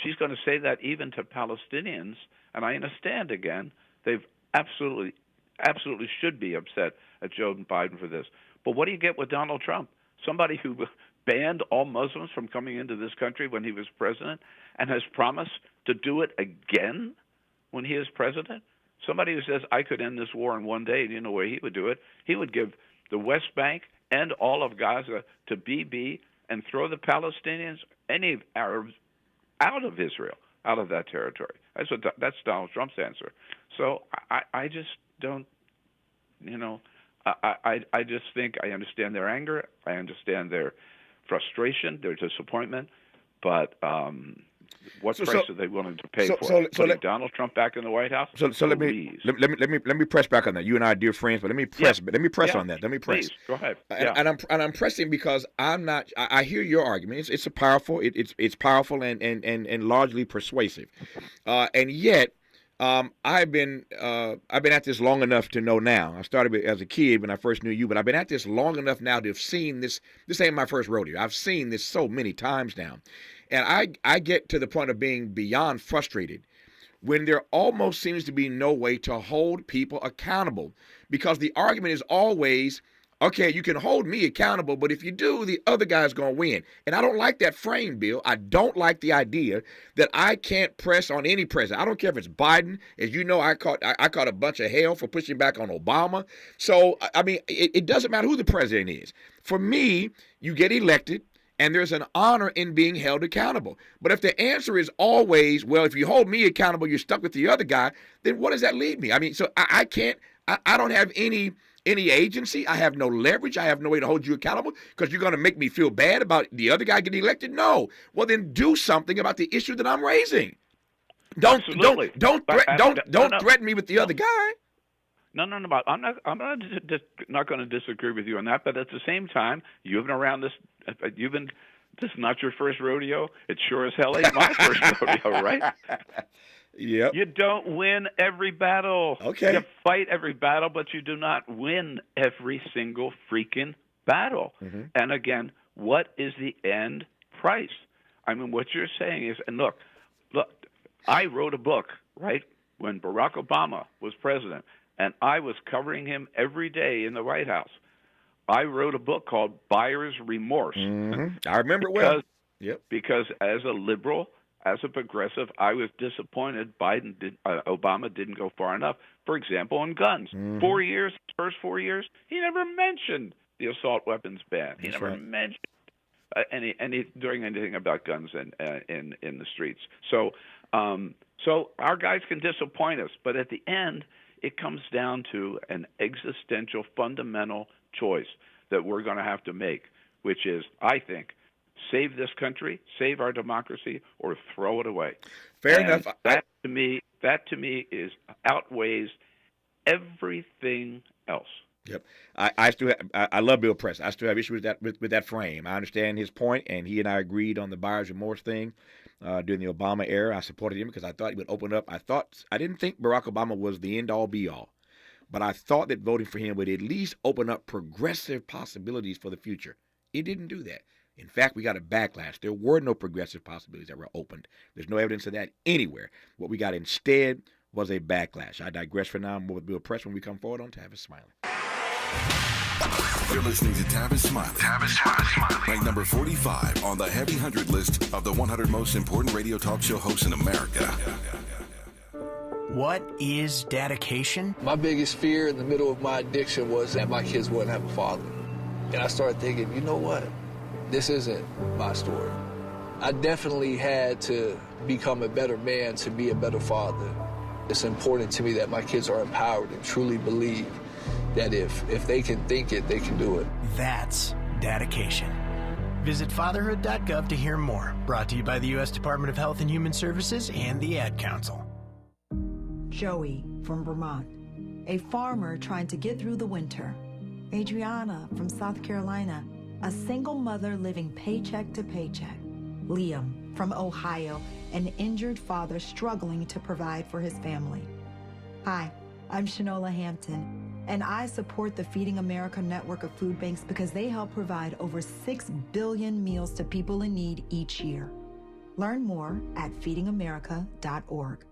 she's going to say that even to Palestinians, and I understand, again, they've absolutely should be upset at Joe Biden for this. But what do you get with Donald Trump? Somebody who banned all Muslims from coming into this country when he was president and has promised to do it again when he is president? Somebody who says, I could end this war in one day, and you know where he would do it? He would give the West Bank and all of Gaza to Bibi and throw the Palestinians, any Arabs, out of Israel, out of that territory. That's Donald Trump's answer. So I just don't, I just think I understand their anger. I understand their frustration, their disappointment, but what price are they willing to pay for putting Donald Trump back in the White House? So let me press back on that. You and I are dear friends, but let me press on that. Let me press. Please, go ahead. And I'm pressing because I'm not. I hear your argument. It's powerful. It's powerful and largely persuasive, and yet. I've been at this long enough to know now. I started as a kid when I first knew you, but I've been at this long enough now to have seen this. This ain't my first rodeo. I've seen this so many times now. And I get to the point of being beyond frustrated when there almost seems to be no way to hold people accountable because the argument is always, okay, you can hold me accountable, but if you do, the other guy's going to win. And I don't like that frame, Bill. I don't like the idea that I can't press on any president. I don't care if it's Biden. As you know, I caught a bunch of hell for pushing back on Obama. So, I mean, it doesn't matter who the president is. For me, you get elected, and there's an honor in being held accountable. But if the answer is always, well, if you hold me accountable, you're stuck with the other guy, then what does that leave me? I mean, so I can't, I don't have any agency. I have no leverage. I have no way to hold you accountable because you're going to make me feel bad about the other guy getting elected. No. Well, then do something about the issue that I'm raising. Don't threaten me with the other guy. No. I'm not going to disagree with you on that. But at the same time, you've been around this. This is not your first rodeo. It sure as hell ain't my first rodeo, right? Yep. You don't win every battle. Okay. You fight every battle, but you do not win every single freaking battle. And again, what is the end price? I mean, what you're saying is, and look, I wrote a book, right, when Barack Obama was president, and I was covering him every day in the White House. I wrote a book called Buyer's Remorse. I remember it well. Because as a liberal, as a progressive, I was disappointed Obama didn't go far enough. For example, on guns. 4 years, first 4 years, he never mentioned the assault weapons ban. He never mentioned doing anything about guns in the streets. So our guys can disappoint us, but at the end, it comes down to an existential, fundamental choice that we're going to have to make, which is, I think, save this country, save our democracy, or throw it away. Fair enough. That to me outweighs everything else. Yep. I love Bill Press. I still have issues with that frame. I understand his point, and he and I agreed on the buyer's remorse thing during the Obama era. I supported him because I thought he would open up. I didn't think Barack Obama was the end-all, be-all, but I thought that voting for him would at least open up progressive possibilities for the future. It didn't do that. In fact, we got a backlash. There were no progressive possibilities that were opened. There's no evidence of that anywhere. What we got instead was a backlash. I digress for now. More with Bill Press when we come forward on Tavis Smiley. You're listening to Tavis Smiley. Tavis Smiley. Ranked number 45 on the Heavy 100 list of the 100 most important radio talk show hosts in America. What is dedication? My biggest fear in the middle of my addiction was that my kids wouldn't have a father. And I started thinking, you know what? This isn't my story. I definitely had to become a better man to be a better father. It's important to me that my kids are empowered and truly believe that if they can think it, they can do it. That's dedication. Visit fatherhood.gov to hear more. Brought to you by the U.S. Department of Health and Human Services and the Ad Council. Joey from Vermont, a farmer trying to get through the winter. Adriana from South Carolina, a single mother living paycheck to paycheck. Liam from Ohio, an injured father struggling to provide for his family. Hi, I'm Shanola Hampton, and I support the Feeding America network of food banks because they help provide over 6 billion meals to people in need each year. Learn more at feedingamerica.org.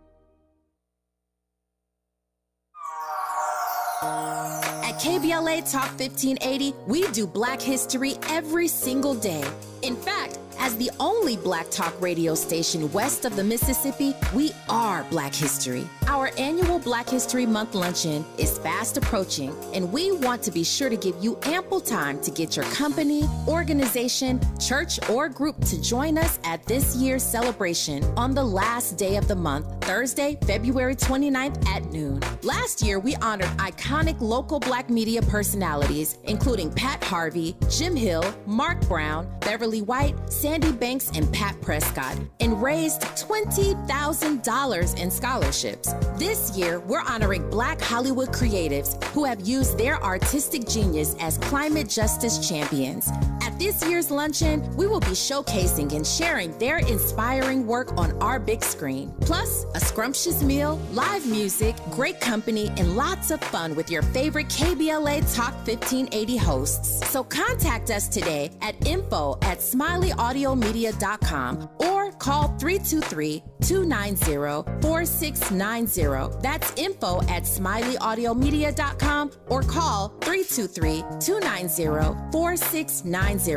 At KBLA Talk 1580, we do Black history every single day. In fact, as the only Black talk radio station west of the Mississippi, we are Black history. Our annual Black History Month luncheon is fast approaching, and we want to be sure to give you ample time to get your company, organization, church, or group to join us at this year's celebration on the last day of the month, Thursday, February 29th at noon. Last year, we honored iconic local Black media personalities, including Pat Harvey, Jim Hill, Mark Brown, Beverly White, Sandy Banks, and Pat Prescott, and raised $20,000 in scholarships. This year, we're honoring Black Hollywood creatives who have used their artistic genius as climate justice champions. At this year's luncheon, we will be showcasing and sharing their inspiring work on our big screen. Plus, a scrumptious meal, live music, great company, and lots of fun with your favorite KBLA Talk 1580 hosts. So contact us today at info@smileyAudiomedia.com or call 323-290-4690. That's info@smileyAudiomedia.com or call 323-290-4690.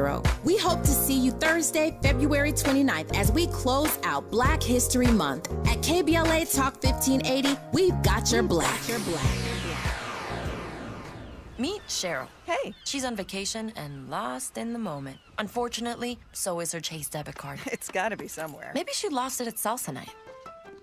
We hope to see you Thursday, February 29th as we close out Black History Month. At KBLA Talk 1580, we've got your Black. Meet Cheryl. Hey. She's on vacation and lost in the moment. Unfortunately, so is her Chase debit card. It's gotta be somewhere. Maybe she lost it at salsa night.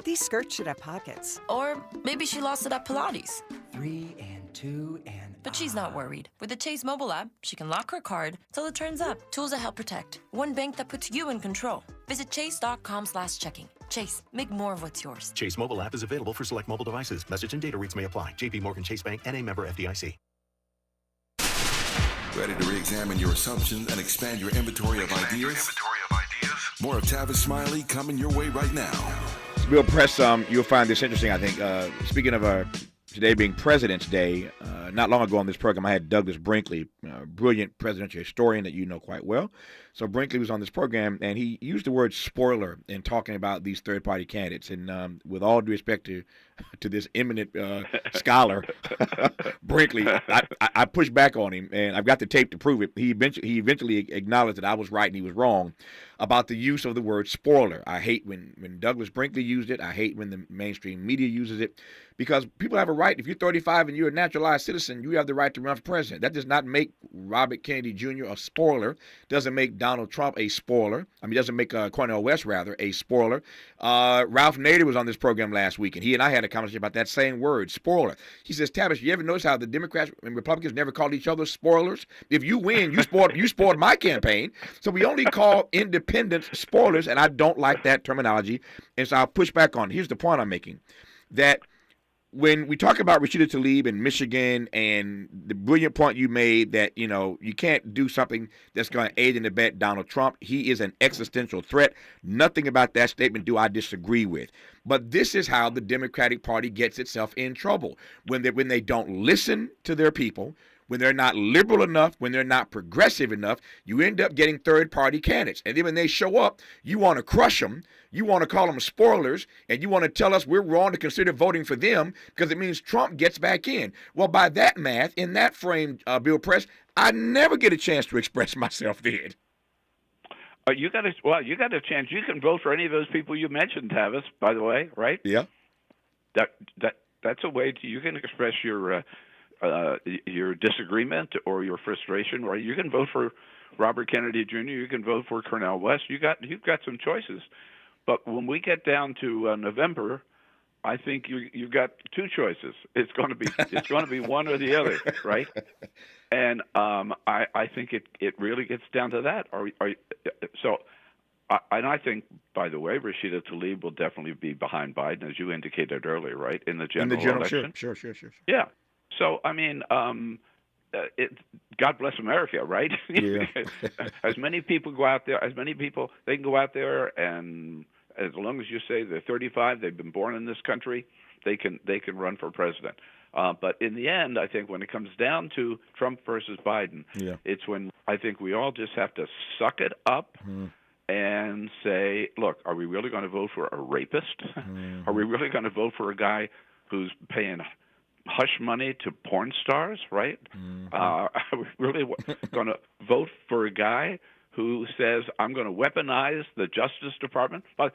These skirts should have pockets. Or maybe she lost it at Pilates. 3 and 2 and... But she's not worried. With the Chase mobile app, she can lock her card till it turns up. Tools that help protect. One bank that puts you in control. Visit chase.com/checking. Chase, make more of what's yours. Chase mobile app is available for select mobile devices. Message and data rates may apply. JP Morgan Chase Bank, N.A. member FDIC. Ready to re-examine your assumptions and expand your inventory of ideas? More of Tavis Smiley coming your way right now. Bill Press, you'll find this interesting, I think. Speaking of today being President's Day, not long ago on this program, I had Douglas Brinkley, a brilliant presidential historian that you know quite well. So Brinkley was on this program, and he used the word spoiler in talking about these third-party candidates. And with all due respect to this eminent scholar, Brinkley, I pushed back on him, and I've got the tape to prove it. He eventually acknowledged that I was right and he was wrong about the use of the word spoiler. I hate when Douglas Brinkley used it. I hate when the mainstream media uses it, because people have a right. If you're 35 and you're a naturalized citizen, you have the right to run for president. That does not make Robert Kennedy Jr. a spoiler. Doesn't make Donald Trump a spoiler. I mean, doesn't make Cornel West, rather, a spoiler. Ralph Nader was on this program last week, and he and I had a conversation about that same word, spoiler. He says, Tavis, you ever notice how the Democrats and Republicans never called each other spoilers? If you win, you spoiled my campaign. So we only call independents spoilers, and I don't like that terminology, and so I'll push back on it. Here's the point I'm making, that when we talk about Rashida Tlaib in Michigan and the brilliant point you made that, you can't do something that's going to aid and abet Donald Trump. He is an existential threat. Nothing about that statement do I disagree with. But this is how the Democratic Party gets itself in trouble. When they don't listen to their people, when they're not liberal enough, when they're not progressive enough, you end up getting third-party candidates. And then when they show up, you want to crush them, you want to call them spoilers, and you want to tell us we're wrong to consider voting for them because it means Trump gets back in. Well, by that math, in that frame, Bill Press, I never get a chance to express myself then. You got a chance. You can vote for any of those people you mentioned, Tavis, by the way, right? Yeah. That's a way you can express your disagreement or your frustration, or you can vote for Robert Kennedy Jr. You can vote for Cornel West. You've got some choices, but when we get down to November, I think you've got two choices. It's going to be one or the other, right? And I think it really gets down to that. And I think, by the way, Rashida Tlaib will definitely be behind Biden, as you indicated earlier, right, in the general election. Sure. Yeah. So, I mean, God bless America, right? Yeah. As many people go out there, they can go out there, and as long as you say they're 35, they've been born in this country, they can run for president. But in the end, I think when it comes down to Trump versus Biden, it's when I think we all just have to suck it up and say, look, are we really going to vote for a rapist? Are we really going to vote for a guy who's paying hush money to porn stars, right? Are we really going to vote for a guy who says, I'm going to weaponize the Justice Department? But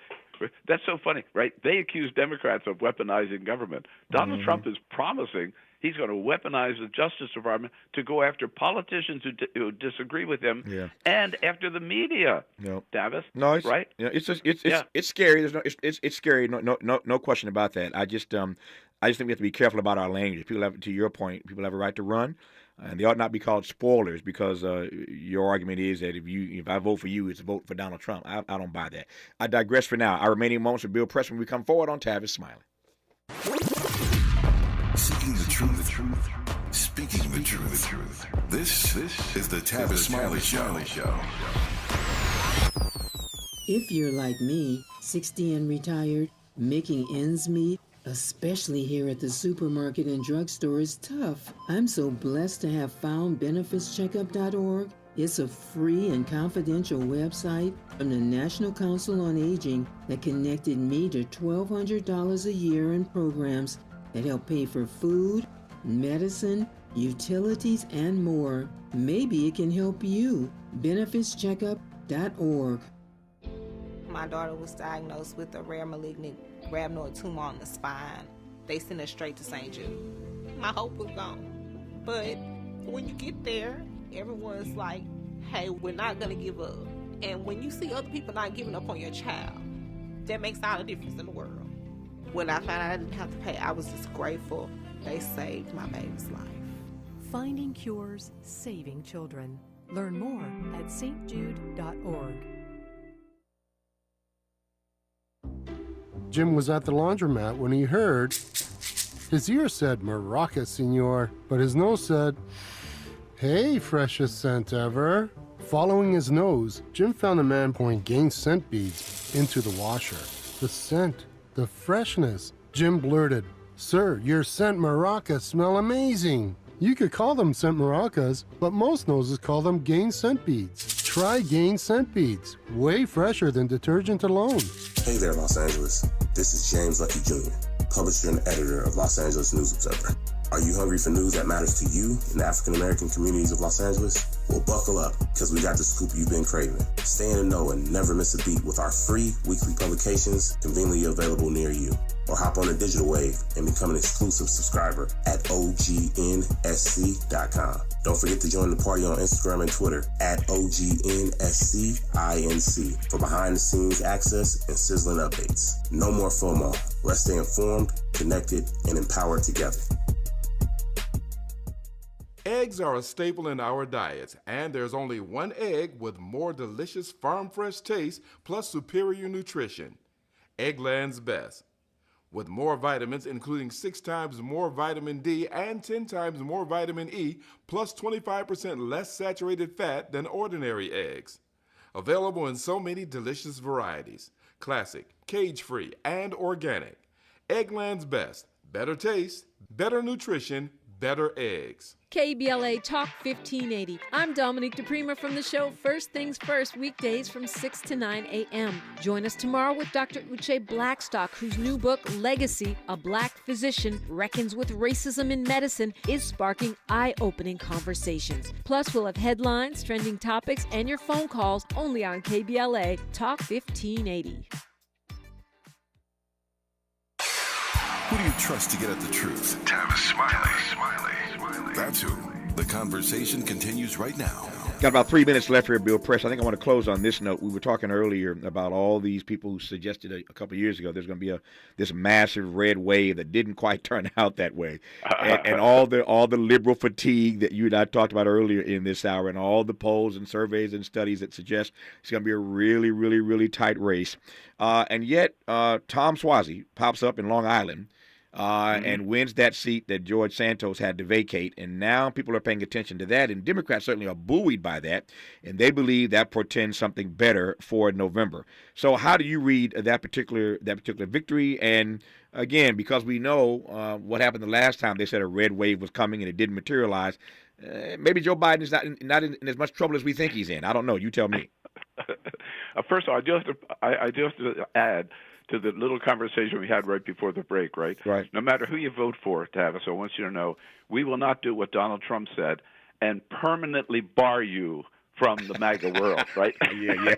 that's so funny, right? They accuse Democrats of weaponizing government. Donald Trump is promising he's going to weaponize the Justice Department to go after politicians who disagree with him and after the media. Tavis, no, it's, right? It's scary. It's scary. No question about that. I just think we have to be careful about our language. People have, to your point, people have a right to run, and they ought not be called spoilers because your argument is that if I vote for you, it's a vote for Donald Trump. I don't buy that. I digress for now. Our remaining moments with Bill Press when we come forward on Tavis Smiley. Seeking the truth. Speaking the truth. This is the Tavis Smiley Show. If you're like me, 60 and retired, making ends meet, especially here at the supermarket and drugstore, is tough. I'm so blessed to have found benefitscheckup.org. It's a free and confidential website from the National Council on Aging that connected me to $1,200 a year in programs that help pay for food, medicine, utilities, and more. Maybe it can help you. benefitscheckup.org. My daughter was diagnosed with a rare malignant gramnoid tumor on the spine. They sent her straight to St. Jude. My hope was gone. But when you get there, everyone's like, hey, we're not going to give up. And when you see other people not giving up on your child, that makes all the difference in the world. When I found out I didn't have to pay, I was just grateful. They saved my baby's life. Finding cures, saving children. Learn more at stjude.org. Jim was at the laundromat when he heard his ear said Maraca, senor, but his nose said, hey, freshest scent ever. Following his nose, Jim found a man pouring Gain scent beads into the washer. The scent, the freshness. Jim blurted, sir, your scent Maraca smell amazing. You could call them scent maracas, but most noses call them Gain scent beads. Try Gain scent beads, way fresher than detergent alone. Hey there, Los Angeles. This is James Lucky Jr., publisher and editor of Los Angeles News Observer. Are you hungry for news that matters to you in the African-American communities of Los Angeles? Well, buckle up, because we got the scoop you've been craving. Stay in the know and never miss a beat with our free weekly publications conveniently available near you. Or hop on the digital wave and become an exclusive subscriber at OGNSC.com. Don't forget to join the party on Instagram and Twitter at OGNSCINC for behind-the-scenes access and sizzling updates. No more FOMO. Let's stay informed, connected, and empowered together. Eggs are a staple in our diets, and there's only one egg with more delicious farm-fresh taste plus superior nutrition. Eggland's Best. with more vitamins, including 6 times more vitamin D and 10 times more vitamin E, plus 25% less saturated fat than ordinary eggs. Available in so many delicious varieties: classic, cage-free, and organic. Eggland's Best. Better taste, better nutrition, better eggs. KBLA Talk 1580. I'm Dominique DePrima from the show First Things First, weekdays from 6 to 9 a.m. Join us tomorrow with Dr. Uche Blackstock, whose new book, Legacy, A Black Physician Reckons with Racism in Medicine, is sparking eye-opening conversations. Plus, we'll have headlines, trending topics, and your phone calls only on KBLA Talk 1580. Who do you trust to get at the truth? Tavis Smiley. That's who. The conversation continues right now. Got about 3 minutes left here, Bill Press. I think I want to close on this note. We were talking earlier about all these people who suggested a couple of years ago there's going to be this massive red wave that didn't quite turn out that way, and all the liberal fatigue that you and I talked about earlier in this hour, and all the polls and surveys and studies that suggest it's going to be a really, really, really tight race. And yet, Tom Suozzi pops up in Long Island and wins that seat that George Santos had to vacate. And now people are paying attention to that, and Democrats certainly are buoyed by that, and they believe that portends something better for November. So how do you read that particular victory? And again, because we know what happened the last time they said a red wave was coming and it didn't materialize, maybe Joe Biden is not in as much trouble as we think he's in. I don't know. You tell me. First of all, I do have to add to the little conversation we had right before the break, right? Right. No matter who you vote for, Tavis, I want you to know we will not do what Donald Trump said and permanently bar you from the MAGA world, right? Yeah.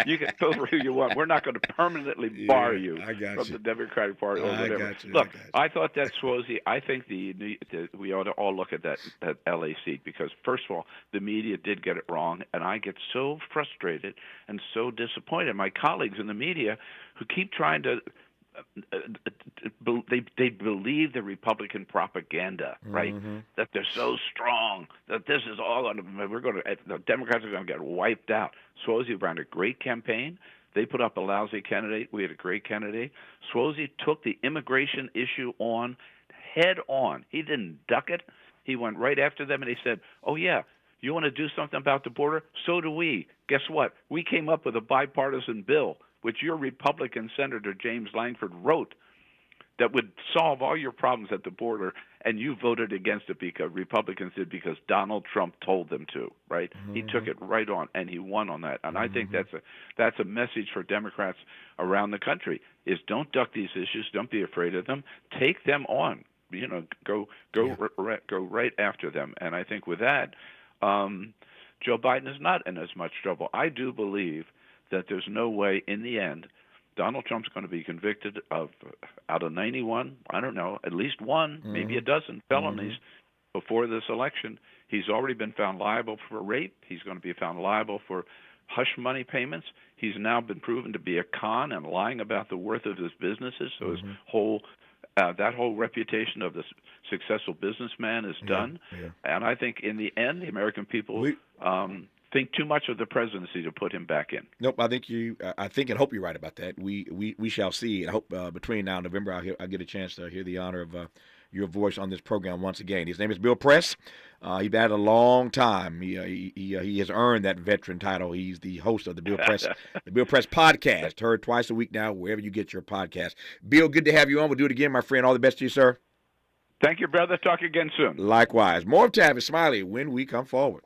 You can vote for who you want. We're not going to permanently bar you from the Democratic Party or whatever. Look, I thought that Suozzi. I think we ought to all look at that LA seat because, first of all, the media did get it wrong, and I get so frustrated and so disappointed. My colleagues in the media who keep trying to they believe the Republican propaganda, right? Mm-hmm. That they're so strong, that this is all the Democrats are going to get wiped out. Suozzi ran a great campaign. They put up a lousy candidate. We had a great candidate. Suozzi took the immigration issue on head on. He didn't duck it. He went right after them, and he said, oh, yeah, you want to do something about the border? So do we. Guess what? We came up with a bipartisan bill, which your Republican Senator James Langford wrote, that would solve all your problems at the border, and you voted against it because Republicans did because Donald Trump told them to, right? Mm-hmm. He took it right on, and he won on that. And I think that's a message for Democrats around the country, is don't duck these issues. Don't be afraid of them. Take them on. Go right after them. And I think with that, Joe Biden is not in as much trouble. I do believe that there's no way in the end Donald Trump's going to be convicted of, out of 91, I don't know, at least one, maybe a dozen felonies before this election. He's already been found liable for rape. He's going to be found liable for hush money payments. He's now been proven to be a con and lying about the worth of his businesses. So his whole that whole reputation of the successful businessman is done. Yeah. And I think in the end, the American people think too much of the presidency to put him back in. Nope, I think and hope you're right about that. We shall see. I hope between now and November I'll get a chance to hear the honor of your voice on this program once again. His name is Bill Press. He's been at it a long time. He has earned that veteran title. He's the host of the Bill Press podcast, heard twice a week now wherever you get your podcast. Bill, good to have you on. We'll do it again, my friend. All the best to you, sir. Thank you, brother. Talk again soon. Likewise. More of Tavis Smiley when we come forward.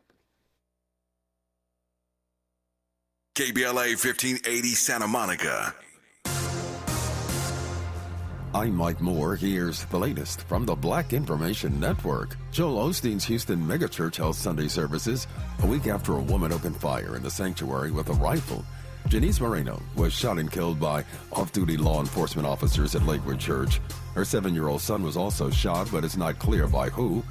KBLA 1580 Santa Monica. I'm Mike Moore. Here's the latest from the Black Information Network. Joel Osteen's Houston megachurch held Sunday services a week after a woman opened fire in the sanctuary with a rifle. Janice Moreno was shot and killed by off-duty law enforcement officers at Lakewood Church. Her 7-year-old son was also shot, but it's not clear by who.